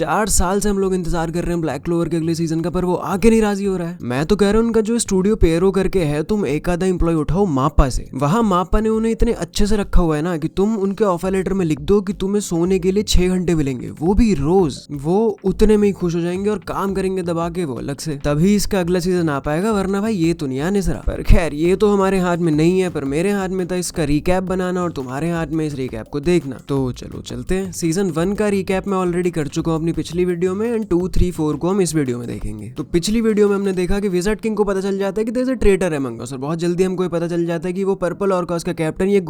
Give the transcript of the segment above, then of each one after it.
4 साल से हम लोग इंतजार कर रहे हैं ब्लैक क्लोवर के अगले सीजन का, पर वो आके नहीं राजी हो रहा है। मैं तो कह रहा हूँ उनका जो स्टूडियो पेरो करके है, तुम एक आधा एम्प्लॉय उठाओ मापा से। वहां मापा ने उन्हें इतने अच्छे से रखा हुआ है ना कि तुम उनके ऑफर लेटर में लिख दो कि तुम्हें सोने के लिए 6 घंटे मिलेंगे, वो भी रोज। वो उतने में ही खुश हो जाएंगे और काम करेंगे दबा के वो अलग से, तभी इसका अगला सीजन आ पाएगा, वरना भाई ये तो नहीं आने सरा। पर खैर ये तो हमारे हाथ में नहीं है, पर मेरे हाथ में था इसका रिकैप बनाना और तुम्हारे हाथ में इस रिकैप को देखना। तो चलो चलते हैं। सीजन 1 का रिकैप मैं ऑलरेडी कर चुका हूँ अपनी पिछली वीडियो में, एंड 2, 3, 4 को हम इस वीडियो में देखेंगे। तो पिछली वीडियो में हमने देखा कि विज़ार्ड किंग को पता चल जाता है कि there is a traitor among us, और बहुत जल्दी हमको पता चल जाता है कि वो पर्पल ऑर्कास का कैप्टन ये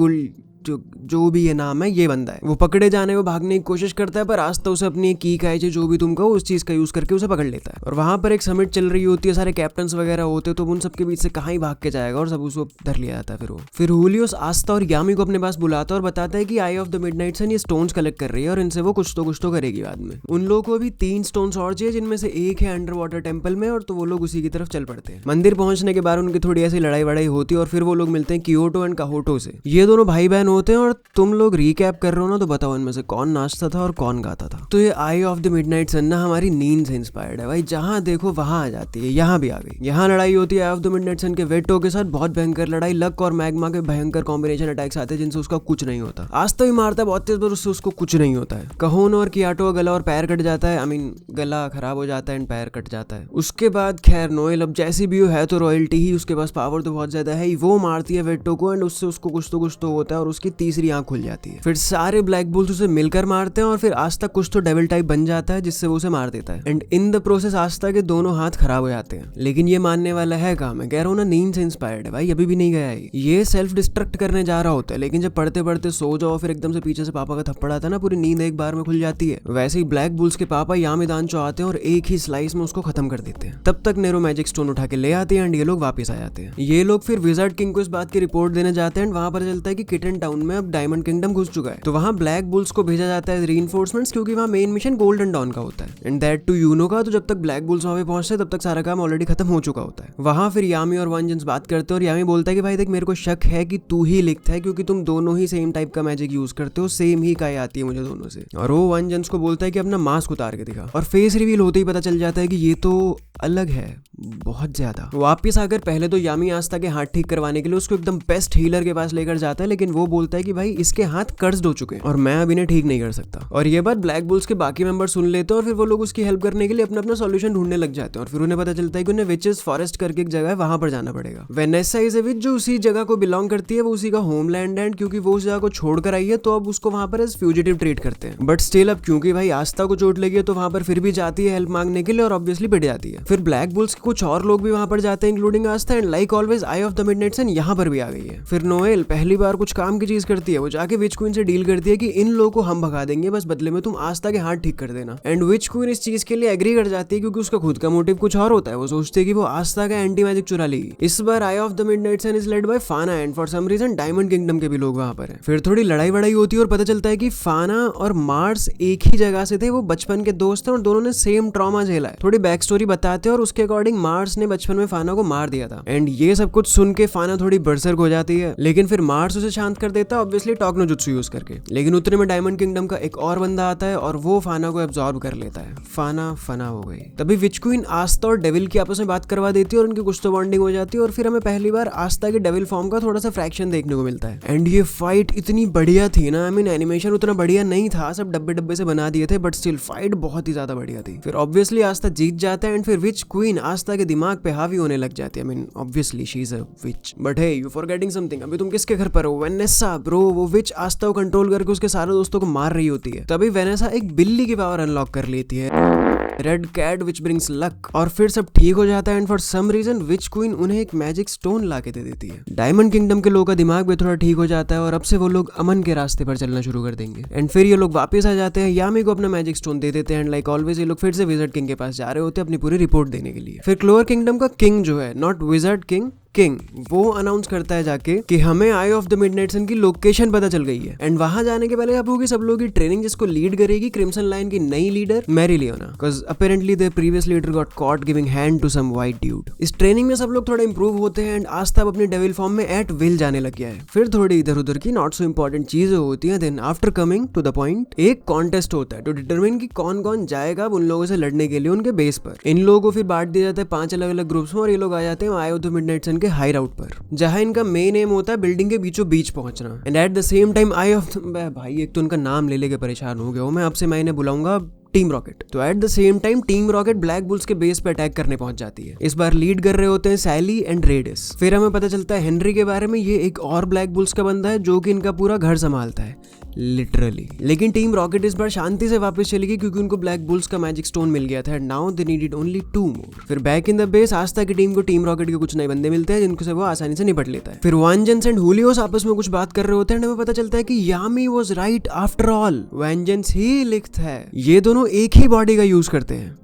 जो भी ये नाम है ये बंदा है। वो पकड़े जाने को भागने की कोशिश करता है, पर आस्था उसे अपनी की है जो भी तुम कहो उस चीज का यूज करके उसे पकड़ लेता है। और वहां पर एक समिट चल रही होती है, सारे कैप्टन्स वगैरह होते, तो उन सबके बीच से कहाँ ही भाग के जाएगा और सब उसको धर लिया जाता है। फिर हुलियोस आस्था और यामी को अपने पास बुलाता है और बताता है कि आई ऑफ द मिडनाइट सन ये स्टोन्स कलेक्ट कर रही है और इनसे वो कुछ तो करेगी बाद में। उन लोगों को अभी 3 स्टोन्स और चाहिए, जिनमें से एक है अंडर वाटर टेम्पल में, और तो वो लोग उसी की तरफ चल पड़ते हैं। मंदिर पहुंचने के बाद उनकी थोड़ी ऐसी लड़ाई वड़ाई होती है और फिर वो लोग मिलते हैं कियोटो एंड काहोटो से। ये दोनों भाई बहन होते हैं, और तुम लोग रिकैप कर रहे हो ना, तो बताओ इनमें से कौन नाचता था और कौन गाता था। तो ये आई ऑफ द मिडनाइट सन ना हमारी नींद से इंस्पायर्ड है भाई, जहां देखो वहां आ जाती है। यहाँ भी आ गई। यहाँ लड़ाई होती है आई ऑफ द मिडनाइट सन के वेटो के साथ, बहुत भयंकर लड़ाई। लक और मैग्मा के भयंकर कॉम्बिनेशन अटैक्स आते हैं जिनसे उसका कुछ नहीं होता। आस्था भी मारता है बहुत तेज, पर उससे उसको कुछ नहीं होता है। कहोन और कियाटो गला और पैर कट जाता है, आई मीन गला खराब हो जाता है एंड पैर कट जाता है। उसके बाद खैर नोएल अब जैसी भी हो है तो रॉयल्टी ही, उसके पास पावर तो बहुत ज्यादा है, वो मारती है वेटो को एंड उससे उसको कुछ तो होता है और उसकी तीसरी आंख खुल जाती है। फिर सारे ब्लैक बुल्स उसे मिलकर मारते हैं और फिर आस्था कुछ तो डेविल टाइप बन जाता है जिससे वो उसे मार देता है। एंड इन द प्रोसेस आस्था के दोनों हाथ खराब हो जाते हैं। लेकिन ये मानने वाला है कहाँ, मैं कह रहा हूँ ना नींद से इंस्पायर्ड है भाई, अभी भी नहीं गया है। ये सेल्फ डिस्ट्रक्ट करने जा रहा होता है, लेकिन जब पढ़ते पढ़ते सो जाओ फिर एकदम से पीछे से पापा का थप्पड़ आता है ना, पूरी नींद एक बार में खुल जाती है। वैसे ही ब्लैक बुल्स के पापा यामिदांचो आते हैं और एक ही स्लाइस में उसको खत्म कर देते हैं। तब तक नेरो मैजिक स्टोन उठा के ले आते हैं एंड ये लोग वापस आ जाते हैं। ये लोग फिर विज़ार्ड किंग को इस बात की रिपोर्ट देने जाते हैं एंड वहां पर चलता है कि किटन टाउन में अब डायमंड किंगडम घुस चुका है। तो वहां ब्लैक बुल्स को भेजा जाता है रीइंफोर्समेंट्स, क्योंकि वहां मेन मिशन गोल्डन डॉन का होता है एंड दैट टू यूनो का। तो जब तक ब्लैक बुल्स वहां पे पहुंचते हैं तब तक सारा काम ऑलरेडी खत्म हो चुका होता है। वहां फिर यामी और वंजन्स बात करते हैं और यामी बोलता है कि भाई देख मेरे को शक है कि तू ही लिखता है, क्योंकि तुम दोनों ही सेम टाइप का मैजिक यूज करते हो, सेम ही काय आती है मुझे दोनों से। और वो वंजन्स को बोलता है कि अपना मास्क उतार के दिखा, और फेस रिवील होते ही पता चल जाता है कि ये तो अलग है बहुत ज्यादा। वापिस आकर पहले तो यामी आस्था के हाथ ठीक करवाने के लिए उसको एकदम बेस्ट हीलर के पास लेकर जाता है, लेकिन वो बोलता है कि भाई इसके हाथ कर्ज हो चुके हैं और मैं अब इन्हें ठीक नहीं कर सकता। और ये बात ब्लैक बुल्स के बाकी मेंबर सुन लेते हैं और फिर वो लोग उसकी हेल्प करने के लिए अपना अपना सॉल्यूशन ढूंढने लग जाते हैं। और फिर उन्हें पता चलता है कि उन्हें विचेस फॉरेस्ट करके एक जगह है, वहां पर जाना पड़ेगा। वेनेसा इज अ विच जो उसी जगह को बिलोंग करती है, वो उसी का होमलैंड है, क्योंकि वो उस जगह को छोड़कर आई है तो अब उसको वहां पर एज फ्यूजिटिव ट्रीट करते हैं। बट स्टिल अब क्योंकि भाई आस्था को चोट लगी है तो वहां पर फिर भी जाती है हेल्प मांगने के लिए और ऑब्वियसली पिट जाती है। फिर ब्लैक बुल्स के कुछ और लोग भी वहां पर जाते हैं including Astha, and like always eye of the midnight sun यहाँ पर भी आ गई है। फिर नोएल पहली बार कुछ काम की चीज करती है, वो जाके विच क्वीन से डील करती है कि इन लोगों को हम भगा देंगे, बस बदले में तुम आस्था के हाथ ठीक कर देना। एंड विच क्वीन इस चीज के लिए एग्री कर जाती है क्योंकि उसका खुद का मोटिव कुछ और होता है। वो सोचती है कि वो आस्था का एंटी मैजिक चुरा लेगी। इस बार eye of the midnight sun is led by Fana and for some reason diamond kingdom के भी लोग वहां पर हैं। फिर थोड़ी लड़ाई वड़ाई होती है और पता चलता है कि फाना और मार्स एक ही जगह से थे, वो बचपन के दोस्त हैं और दोनों ने सेम ट्रॉमा झेला है। थोड़ी बैक स्टोरी बताते हैं और उसके अकॉर्डिंग मार्स ने बचपन में फाना को मार दिया था। एंड ये सब कुछ सुन के फाना थोड़ी बरसर्क हो जाती है, लेकिन फिर मार्स उसे शांत कर देता है ऑब्वियसली टॉक नो जुत्सु यूज करके। लेकिन उतने में डायमंड किंगडम का एक और बंदा आता है और वो फाना को एब्जॉर्ब कर लेता है। फाना फना हो गई। तभी विच क्वीन आस्था और डेविल की आपस में बात करवा देती है और उनकी कुछ तो बॉन्डिंग हो जाती है और फिर हमें पहली बार आस्था के डेविल फॉर्म का थोड़ा सा फ्रैक्शन देखने को मिलता है। एंड ये फाइट इतनी बढ़िया थी ना, आई मीन एनिमेशन उतना बढ़िया नहीं था, सब डब्बे डब्बे से बना दिए थे, बट स्टिल फाइट बहुत ही ज्यादा बढ़िया थी। फिर ऑब्वियसली आस्था जीत जाता है एंड फिर विच क्वीन आस्था के दिमाग पे हावी होने लग जाती है। I mean obviously she is a witch, but hey you forgetting something, अभी तुम किसके घर पर हो? Vanessa bro. वो विच आस्था को कंट्रोल करके उसके सारे दोस्तों को मार रही होती है। तभी वेनेसा एक बिल्ली की पावर अनलॉक कर लेती है, red cat which brings luck, और फिर सब ठीक हो जाता है। And for some reason witch queen उन्हें एक मैजिक स्टोन ला के दे देती है। डायमंड किंगडम के लोगों का दिमाग भी थोड़ा ठीक हो जाता है और अब से वो लोग अमन के रास्ते पर चलना शुरू कर देंगे। एंड फिर ये लोग वापस आ जाते हैं, यामी को अपना मैजिक स्टोन दे देते हैं एंड लाइक ऑलवेज ये लोग फिर से विज़ार्ड किंग के पास जा रहे होते हैं अपनी पूरी रिपोर्ट देने के लिए। फिर क्लोवर किंगडम का किंग जो है, नॉट विज़ार्ड किंग, किंग वो अनाउंस करता है जाके कि हमें आई ऑफ द मिडनाइट सन की लोकेशन पता चल गई है। एंड वहां जाने के पहले आप होगी सब लोगों की ट्रेनिंग, जिसको लीड करेगी क्रिम्सन लाइन की नई leader Mereoleona, because apparently the previous leader got caught giving hand to some white dude. इस ट्रेनिंग में सब लोग थोड़ा इंप्रूव होते हैं एंड आस्ता अपने डेविल फॉर्म में एट विल जाने लग गया है। फिर थोड़ी इधर उधर की नॉट सो इंपॉर्टेंट चीजें होती हैं। Then after coming to the point, एक कॉन्टेस्ट होता है टू डिटरमिन कि कौन कौन जाएगा उन लोगों से लड़ने के लिए उनके बेस पर। इन लोगों को फिर बांट दिया जाता है 5 अलग अलग ग्रुप्स में और ये लोग आ जाते हैं आई ऑफ द मिडनाइट सन के हाई राउट पर, जहां इनका मेन एम होता है बिल्डिंग के बीचों बीच पहुंचना। And eight the same time I of भाई एक तो उनका नाम ले लेके परेशान हो गया हूं मैं, आपसे मैं इन्हें बुलाऊंगा टीम रॉकेट। तो eight the same time team rocket black bulls के बेस पे अटैक करने पहुंच जाती है। इस बार लीड कर रहे होते हैं सैली एंड रेडिस। फिर हमें पता चलता है हेनरी के बारे में, ये एक और ब्लैक बुल्स का बंदा है जो कि इनका पूरा घर संभालता है लिटरली। लेकिन टीम रॉकेट इस बार शांति से वापस चली गई क्योंकि उनको ब्लैक बुल्स का मैजिक स्टोन मिल गया था। नाउ दे नीडेड ओनली 2 मोर। फिर बैक इन द बेस आस्था की टीम को टीम रॉकेट के कुछ नए बंदे मिलते हैं जिनको से वो आसानी से निपट लेता है। फिर वेंजेंस एंड हुलियोस आपस में कुछ बात कर रहे होते हैं। हमें पता चलता है कि Yami was right after all, vengeance ही लिख्त है। ये दोनों एक ही बॉडी का यूज करते हैं।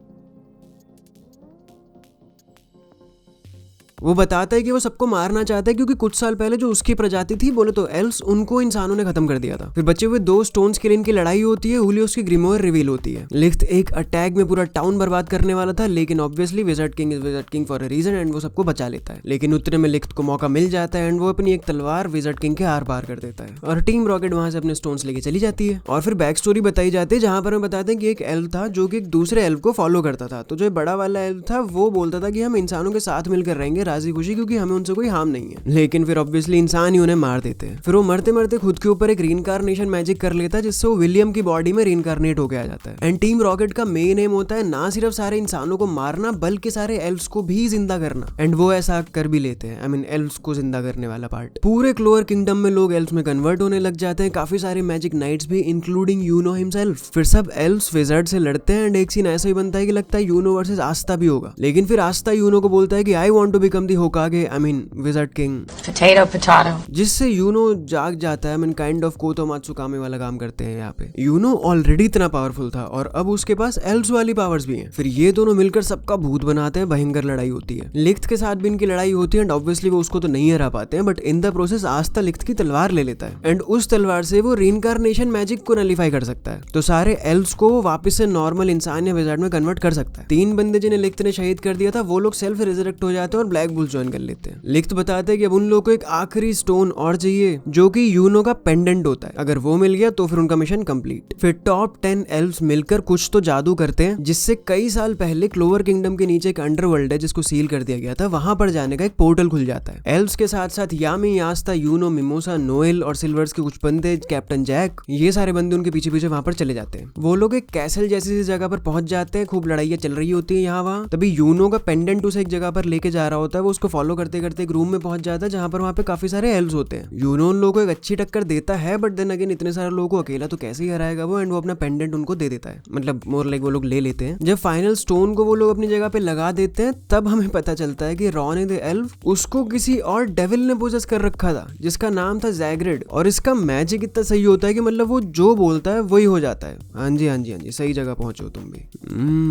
वो बताता है कि वो सबको मारना चाहता है क्योंकि कुछ साल पहले जो उसकी प्रजाति थी बोले तो एल्व्स, उनको इंसानों ने खत्म कर दिया था। फिर बचे हुए 2 स्टोन्स के लिए इनकी लड़ाई होती है। हुलियोस की ग्रिमोयर रिवील होती है। लिख्त एक अटैक में पूरा टाउन बर्बाद करने वाला था, लेकिन obviously wizard king is wizard king for a reason and वो सबको बचा लेता है। लेकिन उतने में लिख्त को मौका मिल जाता है एंड वो अपनी एक तलवार विजार्ड किंग के आर पार कर देता है और टीम रॉकेट वहां से अपने स्टोन्स लेके चली जाती है। और फिर बैक स्टोरी बताई जाती है जहां पर हमें बताते हैं कि एक एल्व था जो कि एक दूसरे एल्व को फॉलो करता था। तो जो बड़ा वाला एल्व था वो बोलता था कि हम इंसानों के साथ मिलकर रहेंगे राजी खुशी, क्योंकि हमें उनसे कोई हार्म नहीं है। लेकिन फिर ऑब्वियसली इंसान ही उन्हें मार देते हैं। फिर वो मरते मरते खुद के ऊपर एक रीइंकार्नेशन मैजिक कर लेता है जिससे वो विलियम की बॉडी में रीइंकार्नेट होके आ जाता है। एंड टीम रॉकेट का मेन एम होता है ना सिर्फ सारे इंसानों को मारना बल्कि सारे एल्व्स को भी जिंदा करना। एंड वो ऐसा कर भी लेते हैं। आई मीन एल्व्स को जिंदा करने वाला पार्ट। पूरे क्लोअर किंगडम में लोग एल्व्स में कन्वर्ट होने लग जाते हैं, काफी सारे मैजिक नाइट्स भी इंक्लूडिंग यूनो हिमसेल्फ। फिर सब एल्व्स विजार्ड से लड़ते हैं एंड एक सीन ऐसा ही बनता है कि लगता है यूनो वर्सेस आस्था भी होगा। लेकिन फिर आस्था यूनो को बोलता है कि I want to become the होकागे, I mean wizard king. Potato, जिससे यूनो जाग जाता है। काइंड ऑफ कोतो मात्सुकामे वाला काम करते हैं यहाँ पे। यूनो ऑलरेडी इतना पावरफुल था और अब उसके पास एल्व्स वाली पावर्स भी हैं। फिर ये दोनों मिलकर सबका भूत बनाते हैं। भयंकर लड़ाई होती है। लिख्त के साथ भी इनकी लड़ाई होती है एंड ऑब्वियसली वो उसको तो नहीं हरा पाते हैं, बट इन द प्रोसेस आस्था लिख्त की तलवार ले लेता है एंड उस तलवार से वो रीइंकार्नेशन मैजिक को नलिफाई कर सकता है। तो सारे एल्व्स को वापस से नॉर्मल इंसान या विजार्ड में कन्वर्ट कर सकता है। 3 बंदे जिन्हें लिख्त ने शहीद कर दिया था वो लोग सेल्फ रिजरेक्ट हो जाते हैं और ब्लैक बुल्स ज्वाइन कर लेते हैं। लिख्त बताते हैं कि अब उन लोगों को एक आखिरी स्टोन और चाहिए जो कि यूनो का पेंडेंट होता है। अगर वो मिल गया तो फिर उनका मिशन कंप्लीट। फिर टॉप 10 एल्व्स मिलकर कुछ तो जादू करते हैं जिससे कई साल पहले क्लोवर किंगडम के नीचे एक अंडरवर्ल्ड है जिसको सील कर दिया गया था, वहां पर जाने का एक पोर्टल खुल जाता है। एल्व्स के साथ साथ यामी, आस्था, यूनो, मिमोसा, नोएल और सिल्वर्स के कुछ बंदे, कैप्टन जैक, ये सारे बंदे उनके पीछे पीछे वहां पर चले जाते हैं। वो लोग एक कैसल जैसी जगह पर पहुंच जाते हैं। खूब लड़ाइयां चल रही होती है यहाँ वहां। तभी यूनो का पेंडेंट उसे एक जगह पर लेके जा रहा होता है। वो उसको फॉलो करते करते एक रूम में पहुंच जाता है जहां पर वहां पे काफी सारे एल्व्स होते हैं। यूनो उन लोगों को एक अच्छी टक्कर देता है, बट देन अगेन इतने सारे लोगों को अकेला तो कैसे ही हराएगा वो। एंड वो अपना पेंडेंट उनको दे देता है, मतलब मोर लाइक वो लोग ले लेते हैं। जब फाइनल स्टोन को वो लोग अपनी जगह पे लगा देते हैं तब हमें पता चलता है कि रॉन द एल्व उसको किसी और डेविल ने पोजेस कर रखा था जिसका नाम था जैग्रेड। और इसका मैजिक इतना सही होता है कि मतलब वो जो बोलता है वही हो जाता है। हाँ जी हाँ जी हाँ जी, सही जगह पहुंचो तुम भी।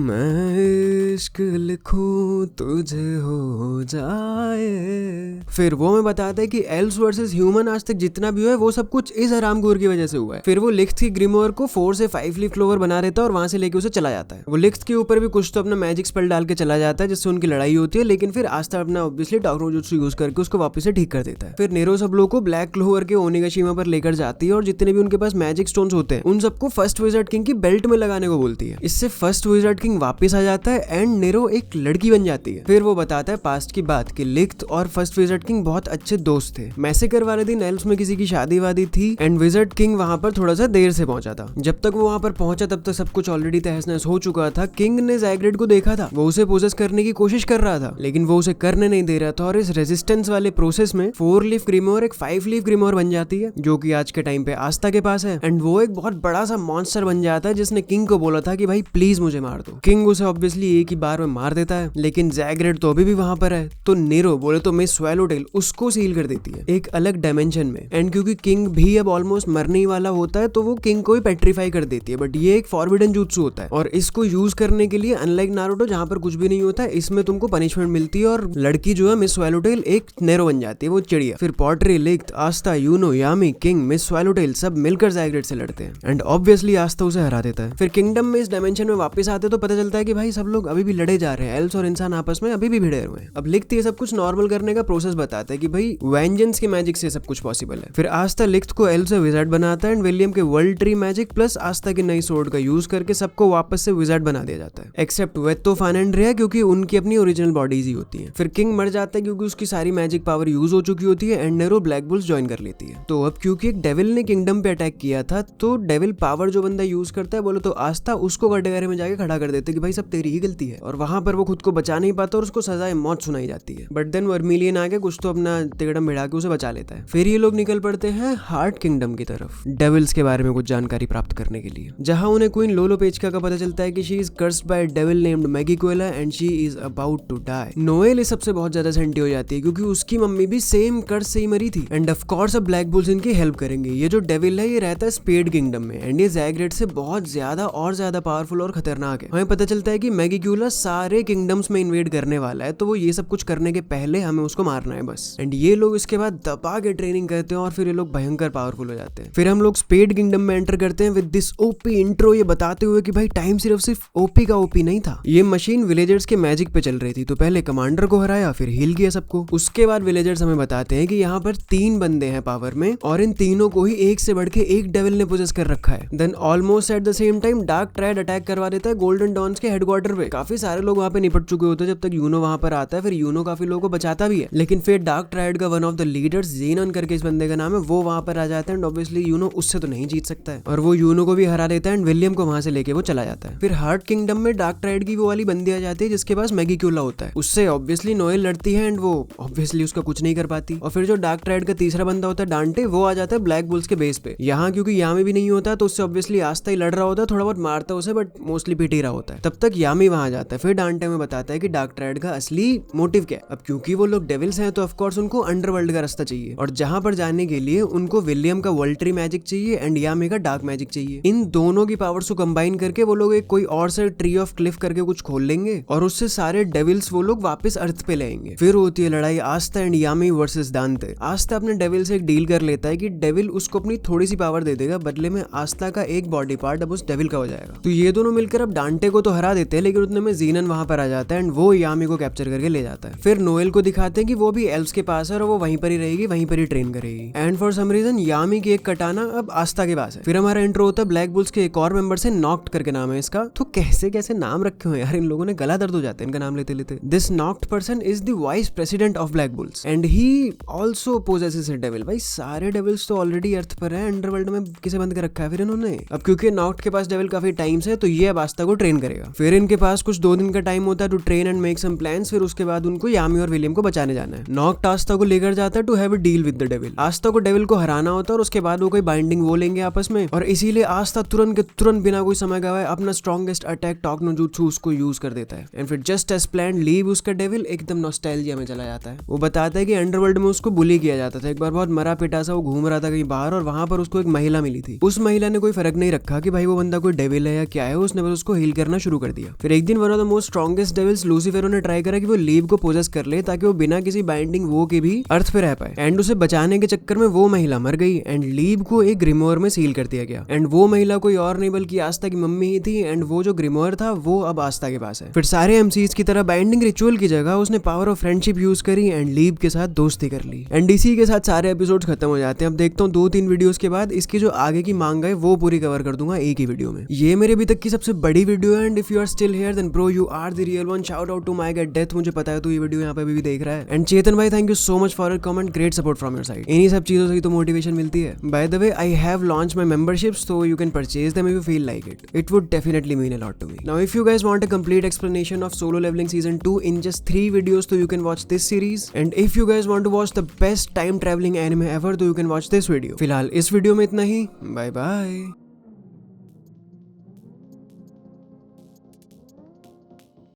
मैं इश्क लिखूं तुझे हो जाए। फिर वो हमें बताता है कि एल्व्स वर्सेस ह्यूमन आज तक जितना भी हुआ है वो सब कुछ इस हरामखोर की वजह से हुआ है। फिर वो लिख्त की ग्रिमोयर को 4 से 5 लीफ क्लोवर बना देता है और वहां से लेके उसे चला जाता है। वो लिख्त के ऊपर भी कुछ तो अपना मैजिक स्पेल डाल के चला जाता है जिससे उनकी लड़ाई होती है। लेकिन फिर आस्था अपना ऑब्वियसली टाकरो जुत्सु यूज करके उसको वापस से ठीक कर देता है। फिर नेरो सब लोगों को ब्लैक क्लोवर के ओनिगाशिमा पर लेकर जाती है और जितने भी उनके पास मैजिक स्टोन्स होते हैं उन सबको फर्स्ट विजार्ड किंग की बेल्ट में लगाने को बोलती है। इससे फर्स्ट विजार्ड किंग वापस आ जाता है एंड नेरो एक लड़की बन जाती है। फिर वो बताता है पास्ट की बात कि लिख्त और फर्स्ट विजार्ड किंग बहुत अच्छे दोस्त थे। मैसेकर वाले दिन एल्व्स में किसी की शादी वादी थी एंड विजार्ड किंग वहां पर थोड़ा सा देर से पहुंचा था। जब तक वो वहां पर पहुंचा तब तक सब कुछ ऑलरेडी तहस नहस हो चुका था। किंग ने जैग्रेड को देखा था, वो उसे पोजेस करने की कोशिश कर रहा था लेकिन वो उसे करने नहीं दे रहा था। और इस रेजिस्टेंस वाले प्रोसेस में 4 लीफ ग्रिमोयर एक 5 लीफ ग्रिमोयर बन जाती है जो कि आज के टाइम पे आस्था के पास है। एंड वो एक बहुत बड़ा सा मॉन्स्टर बन जाता है जिसने किंग को बोला था कि भाई प्लीज मुझे मार दो। किंग उसे ऑब्वियसली एक ही बार में मार देता है लेकिन जैग्रेड तो अभी भी वहां पर है। तो नेरो बोले तो मिस स्वैलोटेल उसको सील कर देती है एक अलग डायमेंशन में। एंड क्योंकि किंग भी अब ऑलमोस्ट मरने ही वाला होता है तो वो किंग को ही पेट्रीफाई कर देती है। बट ये एक फॉरबिडन जुत्सु होता है और इसको यूज करने के लिए अनलाइक नारुतो जहाँ पर कुछ भी नहीं होता है, इसमें तुमको पनिशमेंट मिलती है और लड़की जो है मिस स्वैलोटेल एक नेरो बन जाती है, वो चिड़िया। फिर पॉटरी, लिक्ट, आस्था, यूनो, यामी, किंग, मिस स्वैलोटेल सब मिलकर ज़ाइग्रेट से लड़ते हैं एंड ऑब्वियसली आस्था उसे हरा देता है। फिर किंगडम में इस डायमेंशन में वापस आते तो पता चलता है कि भाई सब लोग अभी भी लड़े जा रहे हैं, एल्स और इंसान आपस में अभी भी भिड़े हुए हैं। अब लिक्ट ये सब कुछ नॉर्मल करने का प्रोसेस बताता है कि भाई वेंजेंस के मैजिक से सब कुछ पॉसिबल है। फिर आस्था लिक्ट को एल से विजार्ड बनाता है एंड विलियम के वर्ल्ड ट्री मैजिक प्लस आस्था की नई सोर्ड का यूज करके सबको वापस से विजार्ड बना दिया जाता है एक्सेप्ट वेत्तो, फान एंड रिया क्योंकि उनकी अपनी ओरिजिनल बॉडीज ही होती है। फिर किंग मर जाता है क्योंकि उसकी सारी मैजिक पावर यूज हो चुकी होती है and narrow black bulls join कर लेती है। तो अब क्योंकि एक डेविल ने किंगडम पे अटैक किया था तो डेविल पावर जो बंदा यूज करता है बोलो तो आस्था उसको कटघरे में जाके खड़ा कर देते कि भाई सब तेरी ही गलती है और वहां पर वो खुद को बचा नहीं पाता और उसको सजाए मौत सुनाई जाती है। बट देन वर्मिलियन आके कुछ तो अपना तिगड़म भिड़ा के उसे बचा लेता है। फिर ये लोग निकल पड़ते हैं हार्ट किंगडम की तरफ डेविल्स के बारे में कुछ जानकारी प्राप्त करने के लिए, जहां उन्हें क्वीन लोलो पेचका का पता चलता है कि she is cursed by devil named Megicula and she is about to die. Noelle इस सबसे बहुत ज्यादा सेंटी हो जाती है क्योंकि उसकी मम्मी भी सेम कर्स से ही मरी थी एंड ऑफ कोर्स अब ब्लैक बुल्स इनकी हेल्प करेंगे। ये जो डेविल है ये रहता है स्पेड किंगडम में एंड ये ज़ाइग्रेट से बहुत ज्यादा पावरफुल और खतरनाक है। हमें पता चलता है कि मैगीक्वेला सारे किंगडम्स में इन्वेड करने वाला है तो वो ये सब कुछ करने के पहले हमें उसको मारना है बस। एंड ये लोग इसके बाद दबा के ट्रेनिंग करते हैं और फिर ये लोग भयंकर पावरफुल हो जाते हैं। फिर हम लोग स्पेड किंगडम में एंटर करते हैं विद दिस ओपी इंट्रो, ये बताते हुए कि भाई टाइम सिर्फ ओपी का ओपी नहीं था, ये मशीन विलेजर्स के मैजिक पे चल रही थी। तो पहले कमांडर को हराया फिर हील किया सबको। उसके बाद विलेजर्स हमें बताते हैं कि यहाँ पर 3 बंदे हैं पावर में और इन तीनों को ही एक से बढ़ के एक डेविल ने पोजेस कर रखा है। Then almost at the same time dark triad attack करवा देता है गोल्डन डॉन्स के हेडक्वार्टर पे। काफी सारे लोग वहाँ पे निपट चुके होते हैं जब तक यूनो वहाँ पर आता है। फिर यूनो काफी लोगों को बचाता भी है लेकिन फिर डार्क ट्रायड का वन ऑफ द लीडर्स जेनन करके इस बंदे का नाम है, वो वहाँ पर आ जाता है एंड ऑब्वियसली यूनो उससे तो नहीं जीत सकता है और वो यूनो को भी हरा देता है एंड विलियम को वहां से लेके वो चला जाता है। फिर हार्ट किंगडम में डार्क ट्रायड की वो वाली बंदी आ जाती है जिसके पास मैगीक्वेला होता है, उससे ऑब्वियसली नोएल लड़ती है एंड वो ऑब्वियसली उसका कुछ नहीं कर पाती। और फिर जो डार्क ट्रायड का तीसरा बंदा होता है डांटे, वो आ जाता है ब्लैक बुल्स के बेस पे। यहाँ क्योंकि यामी भी नहीं होता तो उससे ऑब्वियसली आस्था ही लड़ रहा होता है, थोड़ा बहुत मारता है उसे बट मोस्टली पीट ही रहा होता है। तब तक यामी वहां जाता है। फिर डांटे में बताता है कि डार्क ट्रायड का असली मोटिव क्या है। अब क्योंकि वो लोग डेविल्स हैं तो ऑफकोर्स उनको अंडरवर्ल्ड का रास्ता चाहिए और जहां पर जाने के लिए उनको विलियम का वर्ल्ड ट्री मैजिक चाहिए एंड यामी का डार्क मैजिक चाहिए। इन दोनों की पावर्स को कंबाइन करके वो लोग एक कोई और से ट्री ऑफ क्लिफ करके कुछ खोल लेंगे और उससे सारे डेविल्स वो लोग वापस अर्थ पे लाएंगे। फिर होती है लड़ाई आस्था एंड यामी वर्सेस दांते। आस्था अपने डेविल से एक डील कर लेता है कि डेविल उसको अपनी थोड़ी सी पावर दे देगा, बदले में आस्था का एक बॉडी पार्ट अब उस डेविल का हो जाएगा। तो ये दोनों मिलकर अब डांटे को तो हरा देते हैं लेकिन उतने में जीनन वहां पर आ जाता है एंड वो यामी को कैप्चर करके ले जाता है। फिर नोएल को दिखाते हैं कि वो भी एल्व्स के पास है और वो वहीं पर ही रहेगी, वहीं पर ही ट्रेन करेगी। एंड फॉर सम रीजन यामी की एक कटाना अब आस्था के पास है। फिर हमारा इंट्रो होता है ब्लैक बुल्स के एक और मेंबर से, नॉक्ट करके नाम है इसका। तो कैसे कैसे नाम रखे हुए यार इन लोगों ने, गला दर्द हो जाता है इनका नाम लेते लेते। This knocked person is the vice president of black bulls and he also possesses a devil. भाई सारे डेविल्स तो ऑलरेडी अर्थ पर है, अंडरवर्ल्ड में किसे बंद कर रखा है फिर इन्होंने। अब क्योंकि नॉक्ट के पास डेविल काफी टाइम से तो ये अब आस्था को ट्रेन करेगा। फिर इनके पास कुछ 2 दिन का टाइम होता है to train and make some plans. फिर उसके बाद उनको यामी और विलियम को बचाने जाना है। नॉक्ट आस्था को लेकर जाता है to have a deal with the devil. Astha को डेविल को हराना होता है और उसके बाद वो कोई बाइंडिंग वो लेंगे आपस में और इसीलिए आस्था तुरंत के तुरंत बिना कोई समय गवाए अपना स्ट्रॉन्गेस्ट अटैक टॉक नो जुत्सु उसको यूज कर देता है एंड फिर जस्ट एज प्लान्ड लीव उसका डेविल एकदम नॉस्टैल्जिया में चला जाता है। वो बताता है कि अंडरवर्ल्ड में उसको बुली किया जाता था, एक बार बहुत मरा पिटा सा वो घूम रहा था कहीं बाहर और वहां पर उसको एक महिला मिली थी। उस महिला ने कोई फर्क नहीं रखा कि भाई वो बंदा कोई डेविल है या क्या है, उसने बस उसको हील करना शुरू कर दिया। फिर एक दिन one of the most strongest devils Lucifero ने ट्राई करा कि वो लीव को पोजेस कर ले ताकि वो बिना किसी बाइंडिंग वो के भी अर्थ पे रह पाए एंड उसे बचाने के चक्कर में वो महिला मर गई एंड लीव को एक ग्रिमोर में सील कर दिया गया एंड वो महिला कोई और नहीं बल्कि आस्था की मम्मी ही थी एंड वो जो ग्रिमोर था वो अब आस्था के पास है। फिर सारे एमसीज की तरह बाइंडिंग रिचुअल की जगह उसने पावर ऑफ फ्रेंडशिप यूज करी एंड लीव के साथ दोस्ती कर ली एंड इसी के साथ सारे एपिसोड्स खत्म हो जाते हैं। अब देखता हूँ 2-3 वीडियोस के बाद इसकी जो आगे की मांग है वो पूरी कवर कर दूंगा एक ही वीडियो में। ये मेरे अभी तक की सबसे बड़ी वीडियो है and if you are still here then bro you are the real one. Shout out to my get death. मुझे पता है तू ये वीडियो यहाँ पे भी देख रहा है एंड चेतन भाई thank you so much for your comment, great support from your side. इन्हीं सब चीजों से ही तो मोटिवेशन मिलती है। By the way I have launch my memberships so you can purchase them if you feel like it. It would definitely mean a lot to me. Now if you guys want a complete explanation of Solo Leveling Season 2 in just 3 videos so you can watch this series, and if you guys want to watch the best time traveling anime ever so you can watch this video. फिलहाल इस video में इतना ही, bye bye.